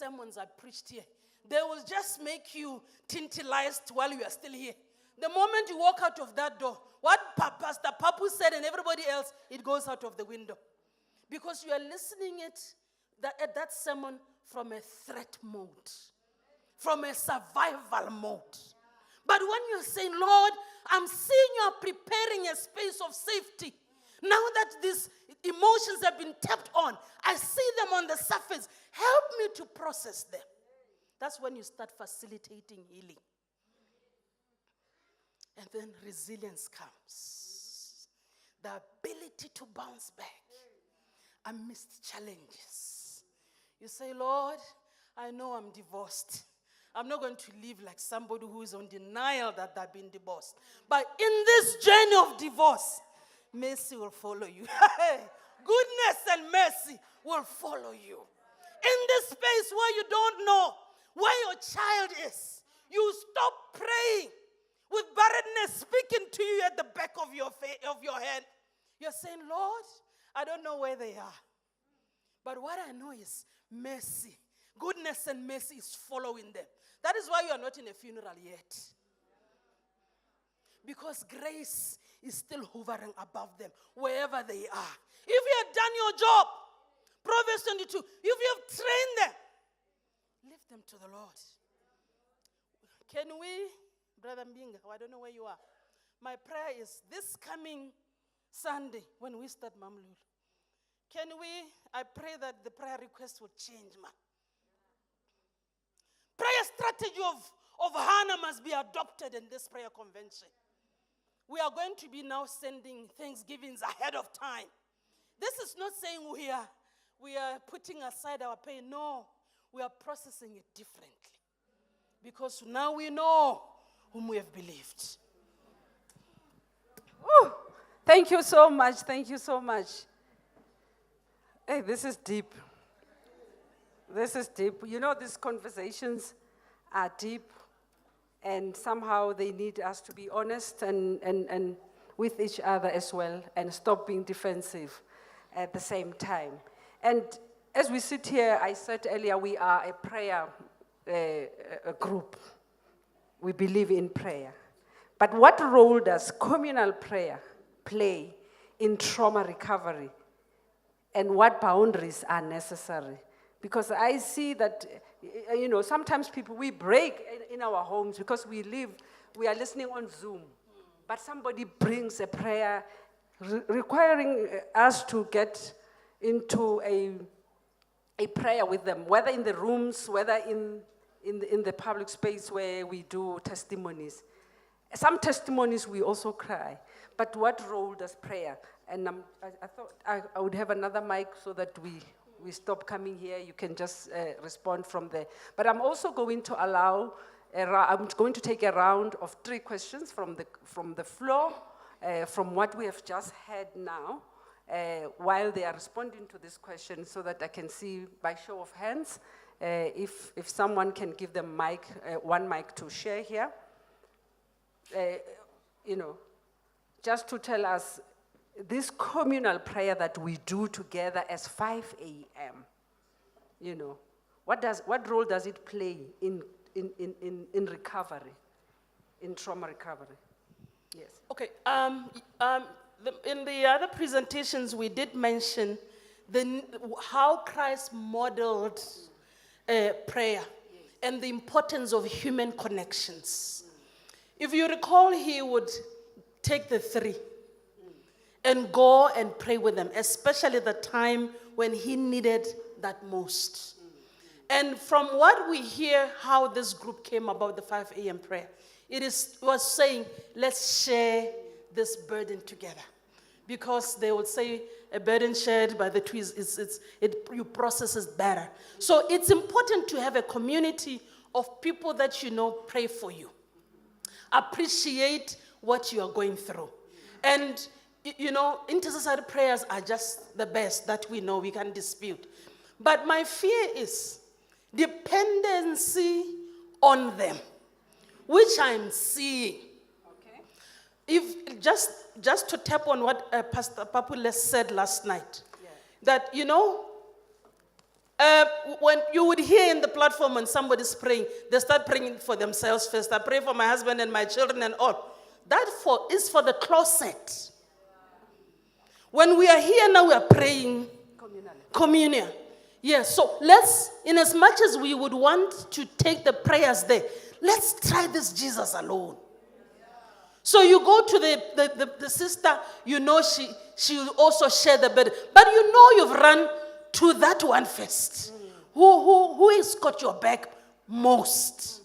sermons I preached here, they will just make you tantalized while you are still here. The moment you walk out of that door, what Pastor Papu said and everybody else, it goes out of the window. Because you are listening at that sermon from a threat mode, from a survival mode. But when you're saying, Lord, I'm seeing you are preparing a space of safety. Now that these emotions have been tapped on, I see them on the surface. Help me to process them. That's when you start facilitating healing. And then resilience comes. The ability to bounce back amidst challenges. You say, Lord, I know I'm divorced. I'm not going to live like somebody who is on denial that they've been divorced. But in this journey of divorce, mercy will follow you. Goodness and mercy will follow you. In this space where you don't know where your child is, you stop praying with barrenness speaking to you at the back of your head. You're saying, Lord, I don't know where they are. But what I know is mercy. Goodness and mercy is following them. That is why you are not in a funeral yet. Because grace is still hovering above them, wherever they are. If you have done your job, Proverbs 22, if you have trained them, leave them to the Lord. Can we, Brother Mbinga, I don't know where you are. My prayer is this coming Sunday when we start Mamlul. I pray that the prayer request will change, man. Prayer strategy of Hannah must be adopted in this prayer convention. We are going to be now sending thanksgivings ahead of time. This is not saying we are putting aside our pain. No, we are processing it differently. Because now we know whom we have believed. Ooh, thank you so much. Thank you so much. Hey, this is deep. This is deep. You know, these conversations are deep, and somehow they need us to be honest and with each other as well, and stop being defensive at the same time. And as we sit here, I said earlier, we are a prayer a group. We believe in prayer. But what role does communal prayer play in trauma recovery? And what boundaries are necessary? Because I see that, sometimes people, we break in our homes because we are listening on Zoom. But somebody brings a prayer requiring us to get into a prayer with them, whether in the rooms, whether in the public space where we do testimonies. Some testimonies we also cry. But what role does prayer? And I thought I would have another mic so that we stop coming here. You can just respond from there. But I'm also going to I'm going to take a round of 3 questions from the floor, from what we have just heard now, while they are responding to this question, so that I can see by show of hands if someone can give them one mic to share here. Just to tell us this communal prayer that we do together as 5 a.m., what role does it play in recovery, in trauma recovery? Yes. Okay. In the other presentations, we did mention how Christ modeled prayer and the importance of human connections. If you recall, he would take the 3 and go and pray with them, especially the time when he needed that most. And from what we hear, how this group came about, the 5 a.m. prayer, was saying, let's share this burden together. Because they would say, a burden shared by the two, you process it better. So it's important to have a community of people that pray for you. Appreciate what you are going through. And intercessory prayers are just the best that we know, we can dispute. But my fear is dependency on them, which I'm seeing. Okay. If just to tap on what Pastor Papule said last night, that When you would hear in the platform when somebody's praying, they start praying for themselves first. I pray for my husband and my children and all. That is for the closet. When we are here now, we are praying communion. Yes, so let's, in as much as we would want to take the prayers there, let's try this Jesus alone. So you go to the sister, you know she will also share the burden. But you know you've run to that one first. Who has got your back most?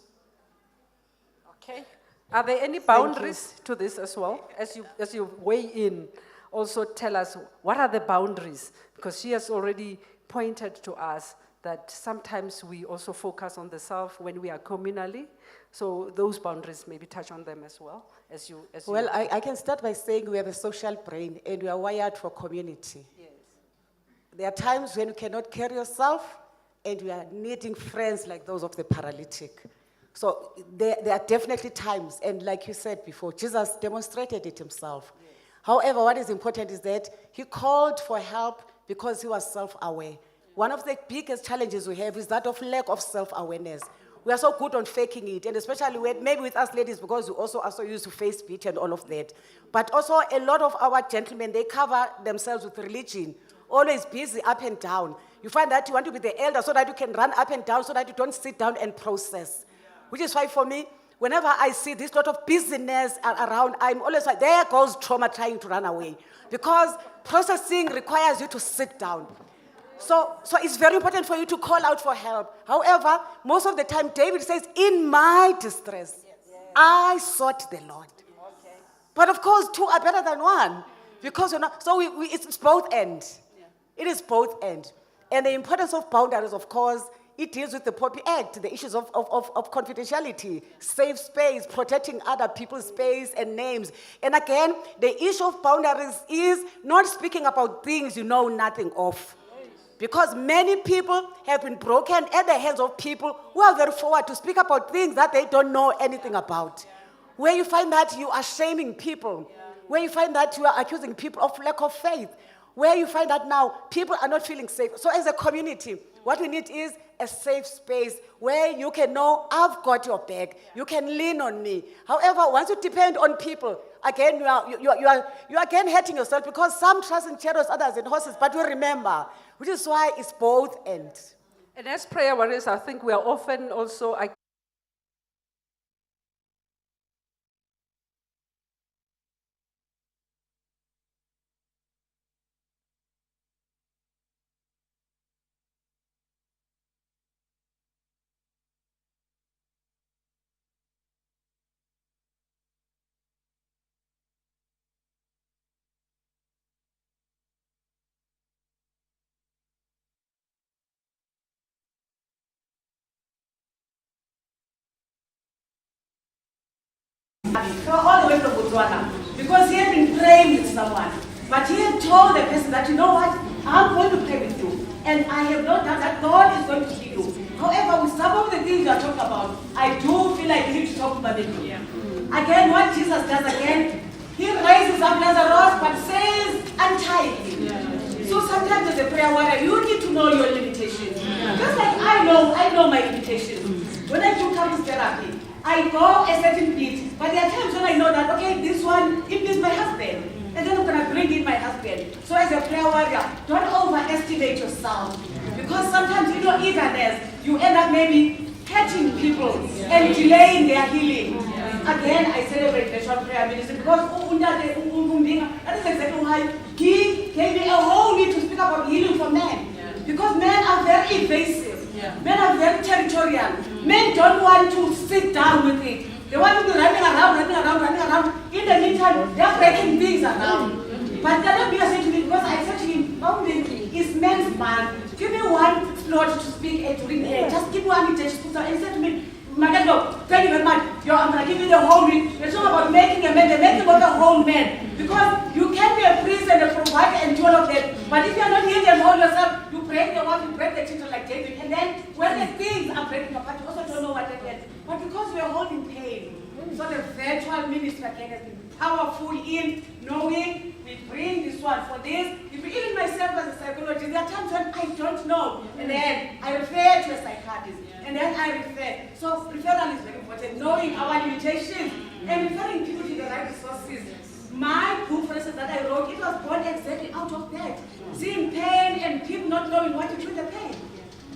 Okay. Are there any boundaries to this as well? As you weigh in, also tell us, what are the boundaries? Because she has already pointed to us that sometimes we also focus on the self when we are communally. So those boundaries, maybe touch on them as well. Well, I can start by saying we have a social brain and we are wired for community. Yes. There are times when you cannot carry yourself and we are needing friends like those of the paralytic. So there are definitely times, and like you said before, Jesus demonstrated it himself. Yes. However, what is important is that he called for help because he was self-aware. One of the biggest challenges we have is that of lack of self-awareness. We are so good on faking it, and especially maybe with us ladies, because we also used to face speech and all of that. But also a lot of our gentlemen, they cover themselves with religion, always busy up and down. You find that you want to be the elder so that you can run up and down so that you don't sit down and process. Which is why for me, whenever I see this lot of busyness around, I'm always like, there goes trauma trying to run away. Because processing requires you to sit down. So it's very important for you to call out for help. However, most of the time, David says, in my distress, I sought the Lord. Okay. But of course, two are better than one. Because it's both ends. Yeah. It is both ends. And the importance of boundaries, of course, it deals with the Poppy Act, the issues of confidentiality, safe space, protecting other people's space and names. And again, the issue of boundaries is not speaking about things you know nothing of. Because many people have been broken at the hands of people who are very forward to speak about things that they don't know anything about. Where you find that you are shaming people. Where you find that you are accusing people of lack of faith. Where you find that now people are not feeling safe. So as a community, what we need is a safe space where you can know, I've got your back. You can lean on me. However, once you depend on people, again, you are again hurting yourself, because some trust in chariots, others in horses. But you remember, which is why it's both ends. And as prayer warriors, I think we are often also... All the way from Botswana, because he had been praying with someone, but he had told the person that, you know what, I'm going to pray with you, and I have no doubt that God is going to heal you. However, with some of the things you are talking about, I do feel like you need to talk about it. Yeah. Again, what Jesus does again, he raises up Lazarus, but says, untie him. Yeah. So sometimes as a prayer warrior, you need to know your limitations. Yeah. Just like I know my limitations. When I do couples therapy, I go a certain bit, but there are times when I know that, okay, this one, it is my husband, and then I'm going to bring in my husband. So as a prayer warrior, don't overestimate yourself, because sometimes in your eagerness, you end up maybe hurting people and delaying their healing. Again, I celebrate virtual prayer ministry, because that is exactly why he gave me a whole need to speak about healing for men, because men are very evasive. Men are very territorial. Men don't want to sit down with it. They want to be running around. In the meantime, they're breaking things around. But they're not being said to me, because I said to him, it's men's man. Give me one slot to speak during air. Just give me one invitation. And he said to me, Magado, thank you very much. I'm going to give you the whole week. It's not about making a man, they're making about the whole man. Because you can be a priest and a provider and do all of that. But if you're not here and hold yourself, you break the wife, you break the children like David. And then when the things are breaking apart, you also don't know what it is. But because we are holding pain, so the virtual ministry again has been powerful in knowing we bring this one for this. If even myself as a psychologist, there are times when I don't know, and then I refer to a psychiatrist, and then I refer. So referral is very important, knowing our limitations, and referring people to the right resources. My book, for instance, that I wrote, it was born exactly out of that. Seeing pain and people not knowing what to do with the pain.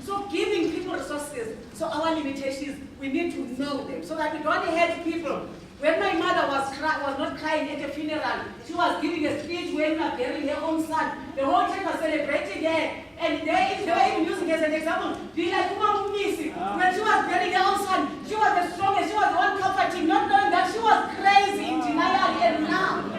So giving people resources, so our limitations, we need to know them, so that we don't hurt people. When my mother was not crying at a funeral, she was giving a speech when we were burying her own son. The whole church was celebrating her. And they were even using as an example. Be like, when she was burying her own son, she was the strongest, she was the one comforting, not knowing that she was crazy in denial and numb.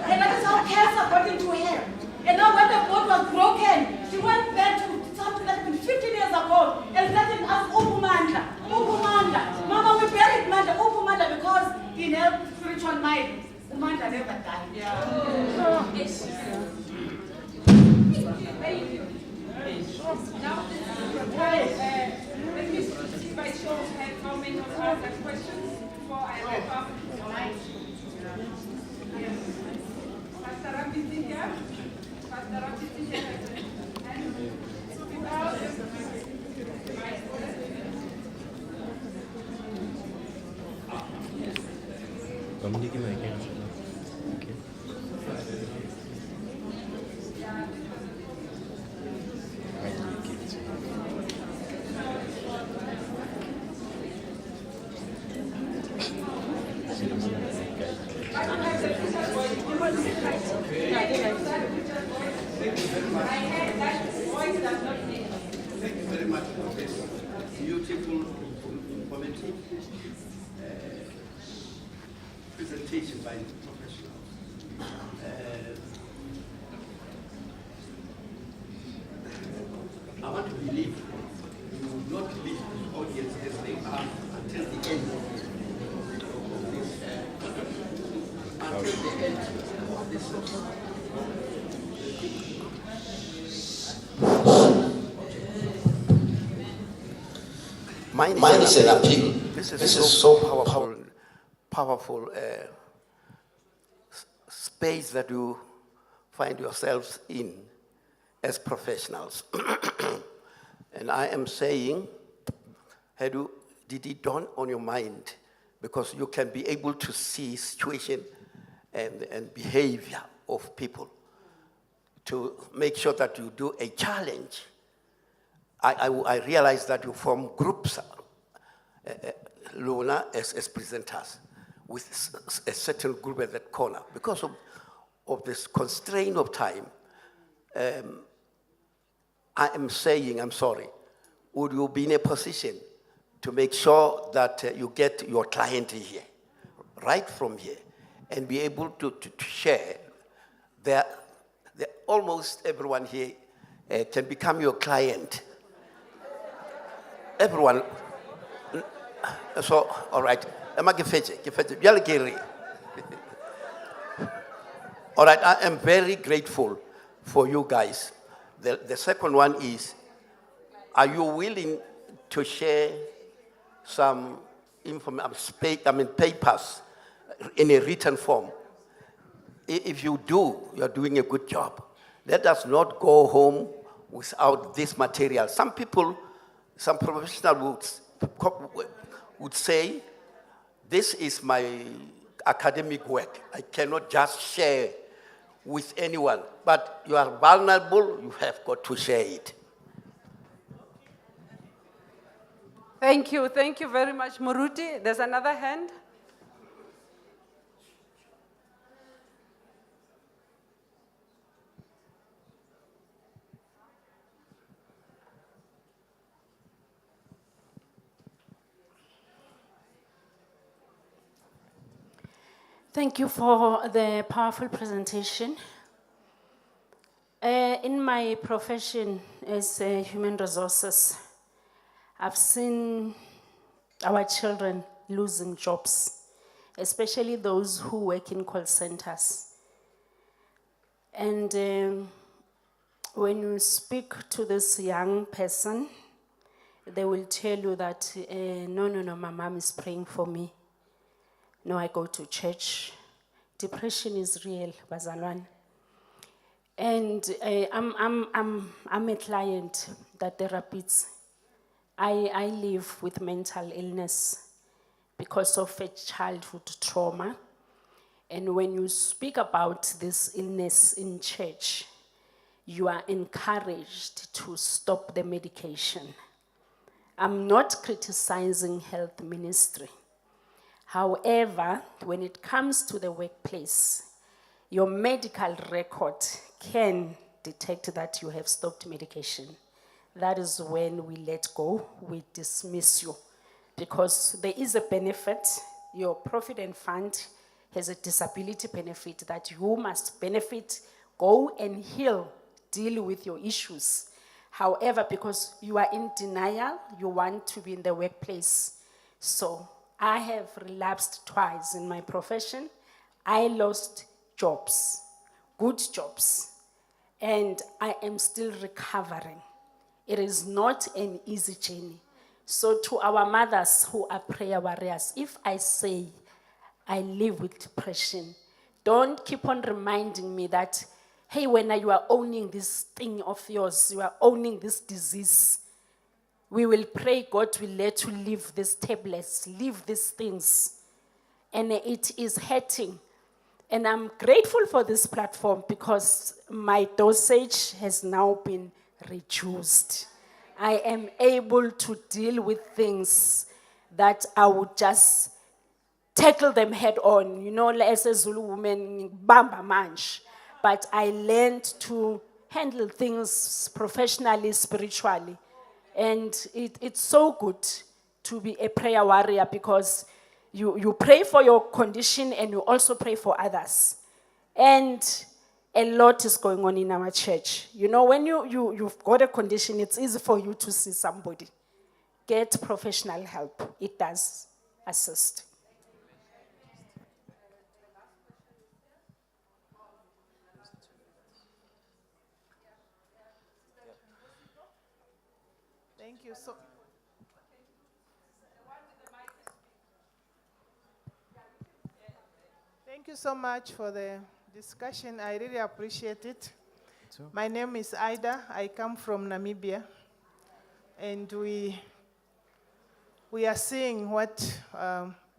And that is how cancer got into her. And now when the boat was broken, she went back to something that happened 15 years ago and started as Upumanda. Mama, we buried Manda, Upumanda, because in her spiritual mind, Umanda never died. Thank you. Now, let me see by show of hands how many of us have questions before I wrap up. Pastor Rambi is here. Pastor Rambi is here. And without Thank you very much for this beautiful, informative presentation by professionals. I want to believe you will not leave the audience as they are until the end of this. Until the end of this. Mine is an appeal. This is so powerful space that you find yourselves in as professionals. And I am saying, did it dawn on your mind? Because you can be able to see situation and behavior of people to make sure that you do a challenge. I realize that you form groups, Luna, as presenters, with a certain group at that corner. Because of this constraint of time, I am saying, I'm sorry, would you be in a position to make sure that you get your client here, right from here, and be able to share almost everyone here can become your client. Everyone. So, all right. All right, I am very grateful for you guys. The second one is, are you willing to share some papers in a written form? If you do, you're doing a good job. Let us not go home without this material. Some people, some professionals would say, this is my academic work. I cannot just share with anyone. But you are vulnerable, you have got to share it. Thank you very much, Muruti. There's another hand. Thank you for the powerful presentation. In my profession as human resources, I've seen our children losing jobs, especially those who work in call centers. And when you speak to this young person, they will tell you that, no, my mom is praying for me. No, I go to church. Depression is real, Bazalwan. And I'm a client that therapists. I live with mental illness because of a childhood trauma. And when you speak about this illness in church, you are encouraged to stop the medication. I'm not criticizing health ministry. However, when it comes to the workplace, your medical record can detect that you have stopped medication. That is when we let go, we dismiss you. Because there is a benefit, your Provident Fund has a disability benefit that you must benefit, go and heal, deal with your issues. However, because you are in denial, you want to be in the workplace. So I have relapsed twice in my profession. I lost jobs, good jobs, and I am still recovering. It is not an easy journey. So to our mothers who are prayer warriors, if I say I live with depression, don't keep on reminding me that, hey, when you are owning this thing of yours, you are owning this disease, we will pray God will let you leave these tablets, leave these things. And it is hurting. And I'm grateful for this platform because my dosage has now been reduced. I am able to deal with things that I would just tackle them head on. You know, as a Zulu woman, bamba manch. But I learned to handle things professionally, spiritually. And it's so good to be a prayer warrior because you pray for your condition and you also pray for others. And a lot is going on in our church. You know, when you've got a condition, it's easy for you to see somebody. Get professional help. It does assist. Thank you so. Thank you so much for the discussion. I really appreciate it. My name is Ida. I come from Namibia, and we are seeing what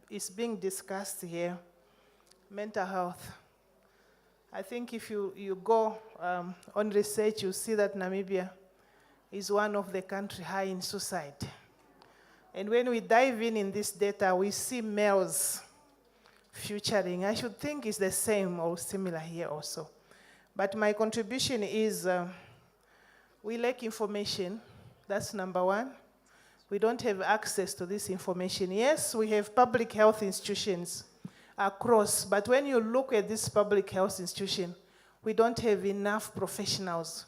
is being discussed here, mental health. I think if you go on research, you see that Namibia is one of the countries high in suicide. And when we dive in this data, we see males featuring. I should think it's the same or similar here also. But my contribution is we lack information. That's number one. We don't have access to this information. Yes, we have public health institutions across, but when you look at this public health institution, we don't have enough professionals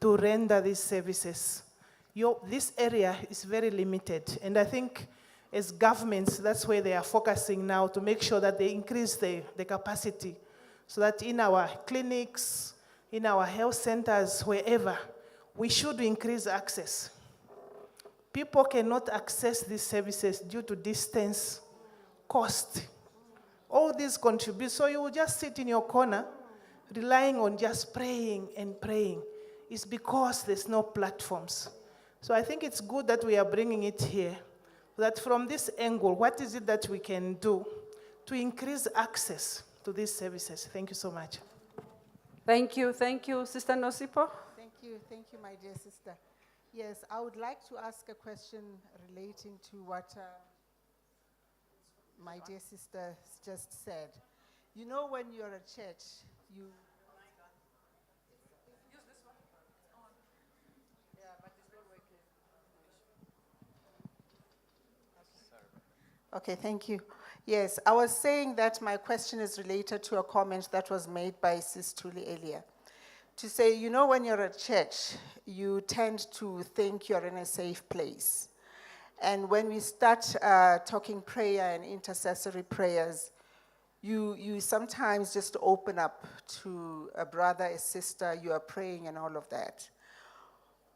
to render these services. This area is very limited, and I think as governments, that's where they are focusing now to make sure that they increase the capacity so that in our clinics, in our health centers, wherever, we should increase access. People cannot access these services due to distance, cost. All these contribute, so you will just sit in your corner relying on just praying and praying. It's because there's no platforms. So I think it's good that we are bringing it here, that from this angle, what is it that we can do to increase access to these services? Thank you so much. Thank you, Sister Nosipo. Thank you, my dear sister. Yes, I would like to ask a question relating to what my dear sister just said. You know, when you're at church, you... Okay, thank you. Yes, I was saying that my question is related to a comment that was made by Sis Tuli earlier. To say, you know, when you're at church, you tend to think you're in a safe place. And when we start talking prayer and intercessory prayers, you sometimes just open up to a brother, a sister, you are praying and all of that.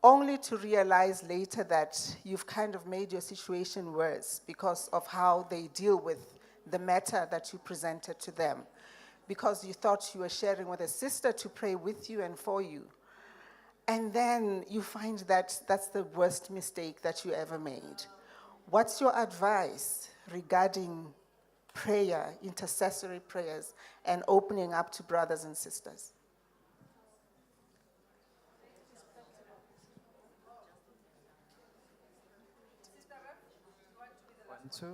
Only to realize later that you've kind of made your situation worse because of how they deal with the matter that you presented to them. because you thought you were sharing with a sister to pray with you and for you. And then you find that that's the worst mistake that you ever made. What's your advice regarding prayer, intercessory prayers, and opening up to brothers and sisters?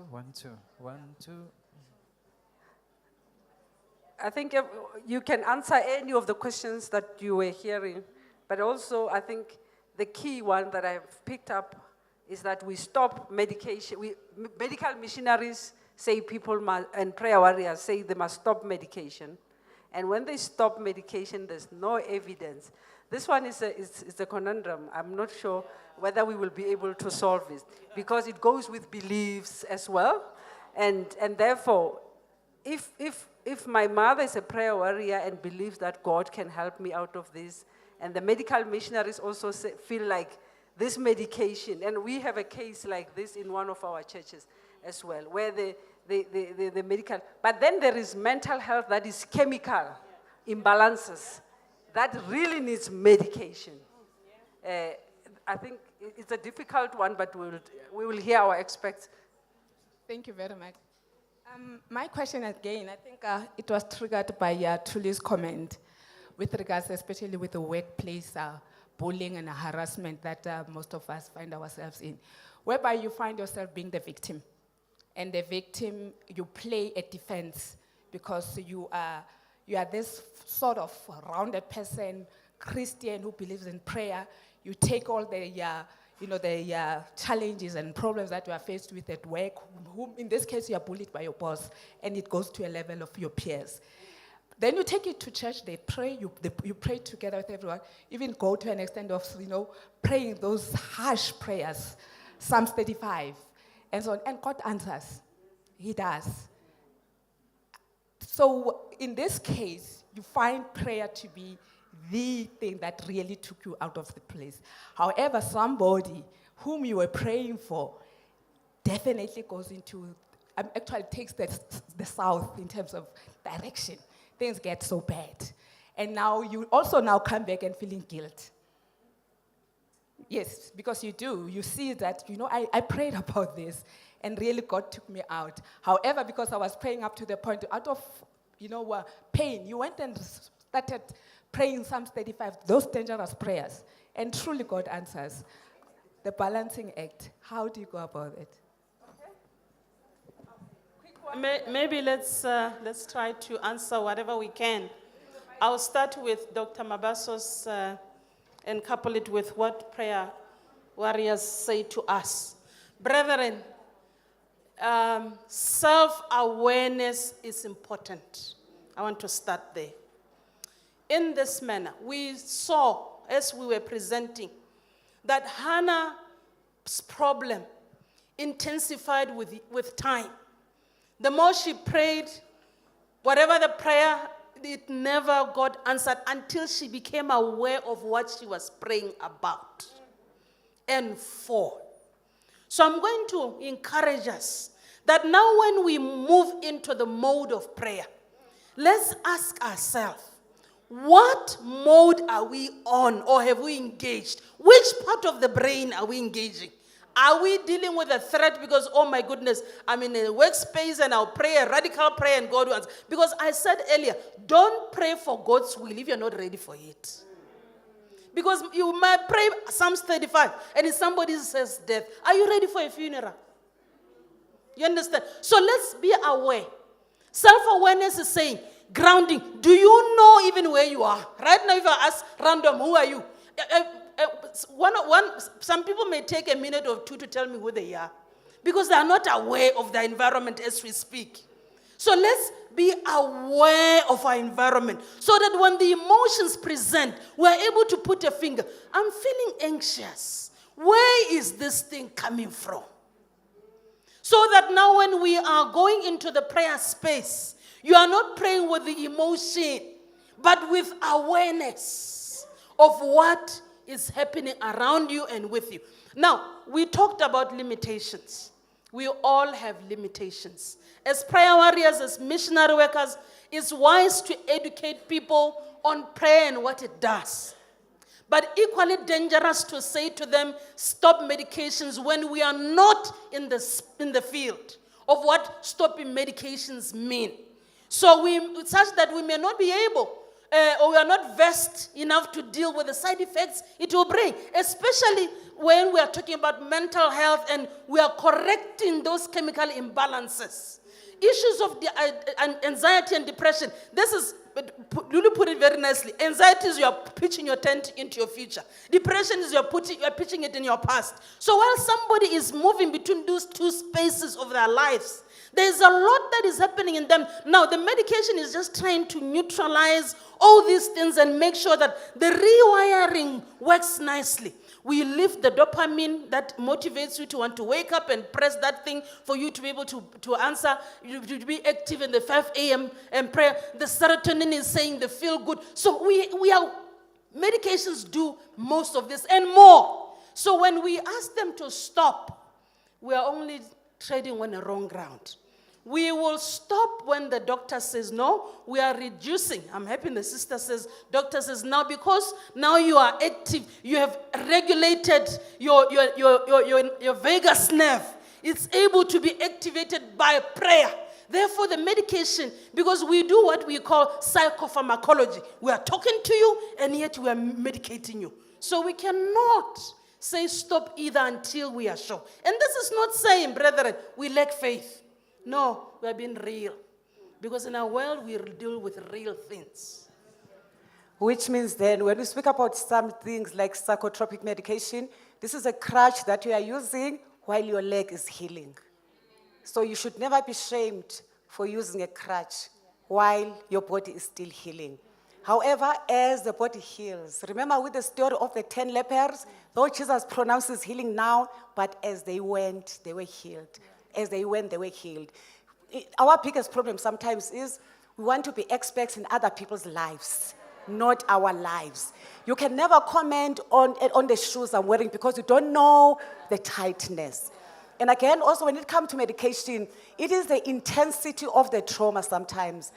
One, two. I think you can answer any of the questions that you were hearing, but also I think the key one that I've picked up is that we stop medication. Medical missionaries say people must, and prayer warriors say they must stop medication. And when they stop medication, there's no evidence. This one is a conundrum. I'm not sure whether we will be able to solve it because it goes with beliefs as well. And therefore, if my mother is a prayer warrior and believes that God can help me out of this, and the medical missionaries also feel like this medication, and we have a case like this in one of our churches as well, where the medical, but then there is mental health that is chemical imbalances that really needs medication. I think it's a difficult one, but we will hear our experts. Thank you very much. My question again, I think it was triggered by Tuli's comment with regards, especially with the workplace bullying and harassment that most of us find ourselves in, whereby you find yourself being the victim. And the victim, you play a defense because you are this sort of rounded person, Christian who believes in prayer. You take all the challenges and problems that you are faced with at work, whom in this case you are bullied by your boss, and it goes to a level of your peers. Then you take it to church, they pray, you pray together with everyone, even go to an extent of, praying those harsh prayers, Psalms 35, and so on, and God answers. He does. So in this case, you find prayer to be the thing that really took you out of the place. However, somebody whom you were praying for definitely goes into, actually takes the south in terms of direction. Things get so bad. And now you also now come back and feeling guilt. Yes, because you do. You see that, I prayed about this, and really God took me out. However, because I was praying up to the point, out of, pain, you went and started praying Psalms 35, those dangerous prayers, and truly God answers. The balancing act, how do you go about it? Maybe let's try to answer whatever we can. I'll start with Dr. Mabaso's and couple it with what prayer warriors say to us. Brethren, self-awareness is important. I want to start there. In this manner, we saw, as we were presenting, that Hannah's problem intensified with time. The more she prayed, whatever the prayer, it never got answered until she became aware of what she was praying about and for. So I'm going to encourage us that now when we move into the mode of prayer, let's ask ourselves, what mode are we on or have we engaged? Which part of the brain are we engaging? Are we dealing with a threat because, oh my goodness, I'm in a workspace and I'll pray a radical prayer and God will answer? Because I said earlier, don't pray for God's will if you're not ready for it. Because you might pray Psalms 35 and if somebody says death, are you ready for a funeral? You understand? So let's be aware. Self-awareness is saying, grounding, do you know even where you are? Right now, if I ask random, who are you? Some people may take a minute or two to tell me who they are because they are not aware of the environment as we speak. So let's be aware of our environment so that when the emotions present, we're able to put a finger. I'm feeling anxious. Where is this thing coming from? So that now when we are going into the prayer space, you are not praying with the emotion, but with awareness of what is happening around you and with you. Now, we talked about limitations. We all have limitations. As prayer warriors, as missionary workers, it's wise to educate people on prayer and what it does. But equally dangerous to say to them, stop medications when we are not in the field of what stopping medications mean. So such that we may not be able or we are not versed enough to deal with the side effects it will bring, especially when we are talking about mental health and we are correcting those chemical imbalances. Issues of anxiety and depression. This is, Lulu put it very nicely. Anxiety is you are pitching your tent into your future. Depression is you are pitching it in your past. So while somebody is moving between those two spaces of their lives, there's a lot that is happening in them. Now, the medication is just trying to neutralize all these things and make sure that the rewiring works nicely. We lift the dopamine that motivates you to want to wake up and press that thing for you to be able to answer, to be active in the 5 a.m. and prayer. The serotonin is saying the feel good. So medications do most of this and more. So when we ask them to stop, we are only treading on the wrong ground. We will stop when the doctor says no. We are reducing. I'm happy the sister says, doctor says now because now you are active. You have regulated your vagus nerve. It's able to be activated by prayer. Therefore, the medication, because we do what we call psychopharmacology. We are talking to you and yet we are medicating you. So we cannot say stop either until we are sure. And this is not saying, brethren, we lack faith. No, we are being real. Because in our world, we deal with real things. Which means then, when we speak about some things like psychotropic medication, this is a crutch that you are using while your leg is healing. So you should never be shamed for using a crutch while your body is still healing. However, as the body heals, remember with the story of the 10 lepers, though Jesus pronounces healing now, but as they went, they were healed. As they went, they were healed. Our biggest problem sometimes is we want to be experts in other people's lives, not our lives. You can never comment on the shoes I'm wearing because you don't know the tightness. And again, also when it comes to medication, it is the intensity of the trauma sometimes.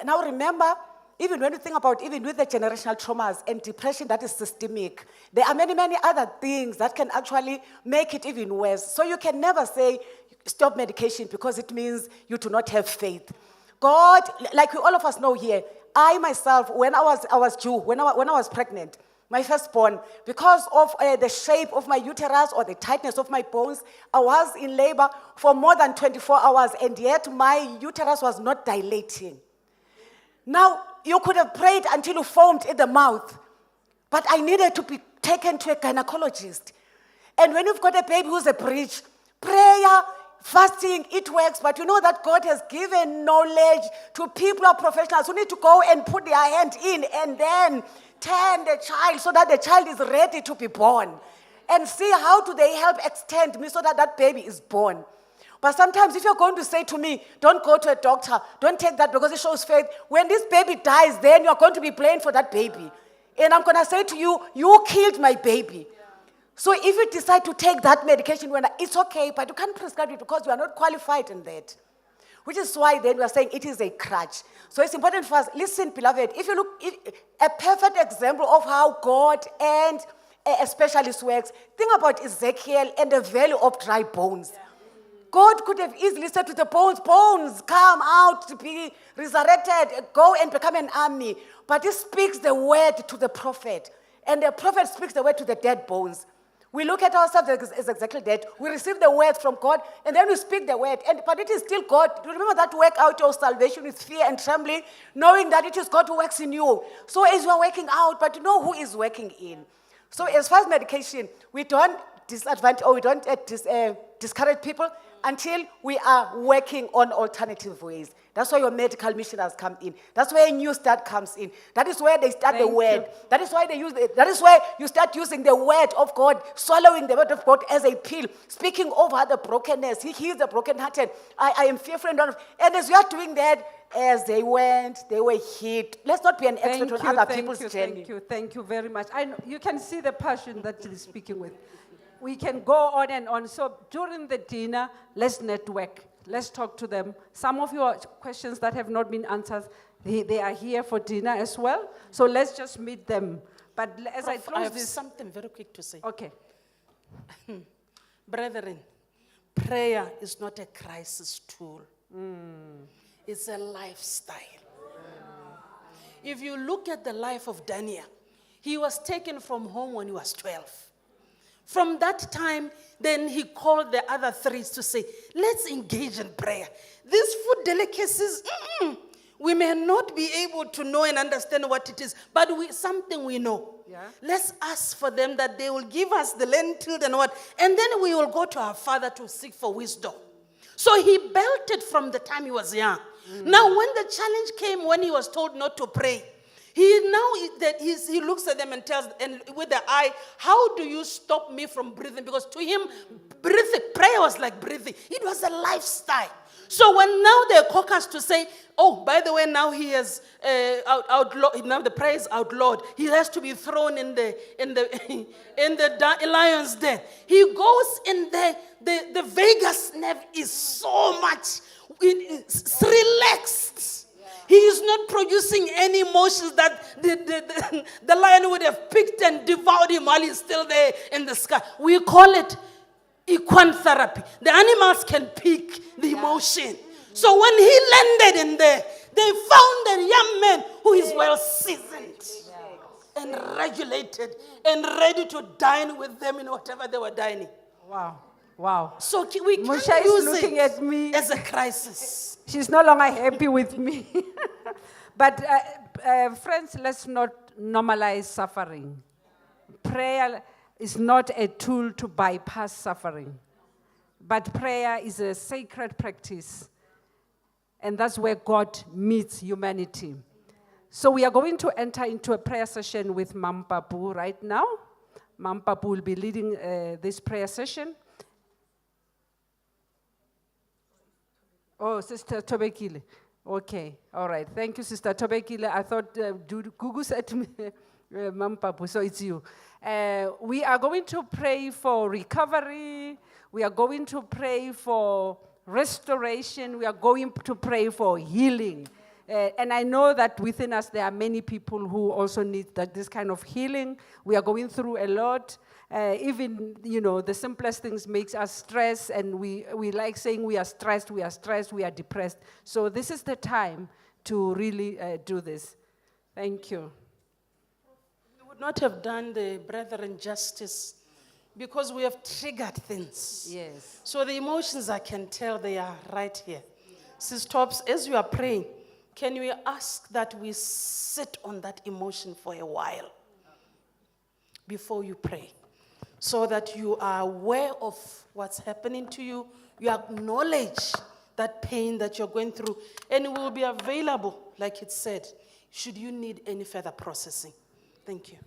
Now remember, even when you think about even with the generational traumas and depression that is systemic, there are many, many other things that can actually make it even worse. So you can never say, stop medication because it means you do not have faith. God, like all of us know here, I myself, when I was pregnant, my firstborn, because of the shape of my uterus or the tightness of my bones, I was in labor for more than 24 hours and yet my uterus was not dilating. Now, you could have prayed until you foamed in the mouth, but I needed to be taken to a gynecologist. And when you've got a baby who's a breech, prayer, fasting, it works, but you know that God has given knowledge to people who are professionals who need to go and put their hand in and then turn the child so that the child is ready to be born. And see how do they help extend me so that that baby is born. But sometimes if you're going to say to me, don't go to a doctor, don't take that because it shows faith, when this baby dies, then you're going to be blamed for that baby. And I'm going to say to you, you killed my baby. So if you decide to take that medication, it's okay, but you can't prescribe it because you are not qualified in that. Which is why then we are saying it is a crutch. So it's important for us, listen, beloved, if you look, a perfect example of how God and a specialist works, think about Ezekiel and the valley of dry bones. God could have easily said to the bones, come out to be resurrected, go and become an army. But he speaks the word to the prophet. And the prophet speaks the word to the dead bones. We look at ourselves as exactly that. We receive the word from God, and then we speak the word. But it is still God. Remember that work out your salvation with fear and trembling, knowing that it is God who works in you. So as you are working out, but you know who is working in. So as far as medication, we don't disadvantage or we don't discourage people until we are working on alternative ways. That's why your medical mission has come in. That's where a new start comes in. That is where they start the word. That is why that is where you start using the word of God, swallowing the word of God as a pill, speaking over the brokenness. He heals the brokenhearted. I am fearful and wonderful. And as you are doing that, as they went, they were hit. Let's not be an expert on other people's journey. Thank you very much. I know, you can see the passion that she's speaking with. We can go on and on. So during the dinner, let's network. Let's talk to them. Some of your questions that have not been answered, they are here for dinner as well. So let's just meet them. But as I Prof, I close have this, something very quick to say. okay. Brethren, prayer is not a crisis tool. It's a lifestyle. If you look at the life of Daniel, he was taken from home when he was 12. From that time, then he called the other three to say, let's engage in prayer. These food delicacies, we may not be able to know and understand what it is, but something we know. Yeah. Let's ask for them that they will give us the lentils and what, and then we will go to our Father to seek for wisdom. So he built it from the time he was young. Now, when the challenge came, when he was told not to pray, he looks at them and tells, and with the eye, how do you stop me from breathing? Because to him, prayer was like breathing. It was a lifestyle. So when now they caucus to say, oh, by the way, now he has outlawed. Now the prayer is outlawed. He has to be thrown in the lion's den. He goes in there. The vagus nerve is so much it's relaxed. He is not producing any emotions that the lion would have picked and devoured him while he's still there in the sky. We call it equine therapy. The animals can pick the emotion. So when he landed in there, they found a young man who is well seasoned and regulated and ready to dine with them in whatever they were dining. Wow. Wow. So we can't Musha is use looking it at me. as a crisis. She's no longer happy with me. But friends, let's not normalize suffering. Prayer is not a tool to bypass suffering. But prayer is a sacred practice. And that's where God meets humanity. So we are going to enter into a prayer session with Mam Papu right now. Mam Papu will be leading this prayer session. Oh, Sister Tobekile. Okay, all right. Thank you, Sister Tobekile. I thought Gugu said to me, Mam Papu, so it's you. We are going to pray for recovery. We are going to pray for restoration. We are going to pray for healing. And I know that within us there are many people who also need this kind of healing. We are going through a lot. Even, the simplest things makes us stress, and we like saying we are stressed, we are depressed. So this is the time to really do this. Thank you. We would not have done the brethren justice because we have triggered things. Yes. So the emotions, I can tell they are right here. Sis Tops, as you are praying, can we ask that we sit on that emotion for a while before you pray? So that you are aware of what's happening to you, you acknowledge that pain that you're going through, and it will be available, like it said, should you need any further processing. Thank you.